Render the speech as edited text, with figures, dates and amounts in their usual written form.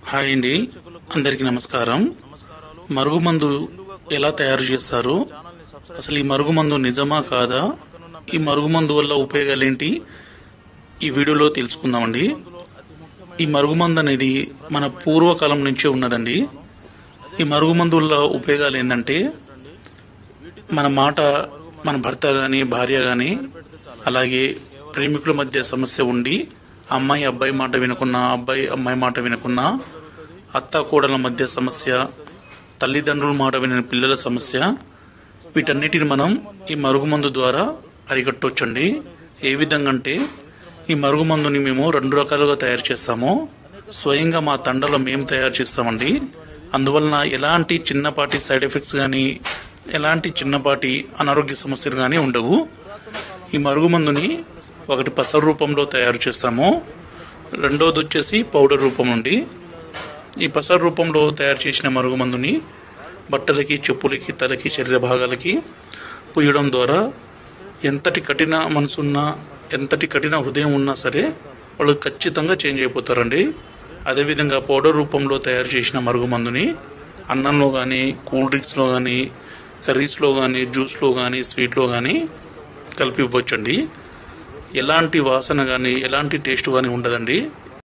Hi అండి, అందరికీ నమస్కారం. మరుగుమందు ఎలా తయారు చేస్తారు, అసలు ఈ మరుగుమందు నిజమా కాదా, ఈ మరుగుమందు వల్ల ఉపయోగాలు ఏంటి, ఈ వీడియోలో తెలుసుకుందామండి. ఈ మరుగుమందు అనేది మన పూర్వకాలం నుంచే ఉన్నదండి. ఈ మరుగుమందు వల్ల ఉపయోగాలు ఏంటంటే, మన భర్త కానీ భార్య కానీ అలాగే ప్రేమికుల మధ్య సమస్య ఉండి అమ్మాయి అబ్బాయి మాట వినకున్నా, అబ్బాయి అమ్మాయి మాట వినకున్నా, అత్త కోడల మధ్య సమస్య, తల్లిదండ్రుల మాట వినని పిల్లల సమస్య, వీటన్నిటిని మనం ఈ మరుగుమందు ద్వారా అరికట్టవచ్చండి. ఏ విధంగా అంటే, ఈ మరుగుమందుని మేము 2 రకాలుగా తయారు చేస్తాము. స్వయంగా మా తండలో మేము తయారు చేస్తామండి. అందువలన ఎలాంటి చిన్నపాటి సైడ్ ఎఫెక్ట్స్ కానీ, ఎలాంటి చిన్నపాటి అనారోగ్య సమస్యలు కానీ ఉండవు. ఈ మరుగుమందుని ఒకటి పసరు రూపంలో తయారు చేస్తాము, రెండోది వచ్చేసి పౌడర్ రూపం నుండి. ఈ పసరు రూపంలో తయారు చేసిన మరుగుమందుని బట్టలకి, చెప్పులకి, తలకి, శరీర భాగాలకి పూయడం ద్వారా ఎంతటి కఠిన మనసున్నా, ఎంతటి కఠిన హృదయం ఉన్నా సరే వాళ్ళు ఖచ్చితంగా చేంజ్ అయిపోతారండి. అదేవిధంగా పౌడర్ రూపంలో తయారు చేసిన మరుగుమందుని అన్నంలో కానీ, కూల్ డ్రింక్స్లో కానీ, కర్రీస్లో కానీ, జ్యూస్లో కానీ, స్వీట్లో కానీ కలిపి ఇవ్వచ్చండి. ఎలాంటి వాసన కానీ, ఎలాంటి టేస్ట్ కానీ ఉండదండి.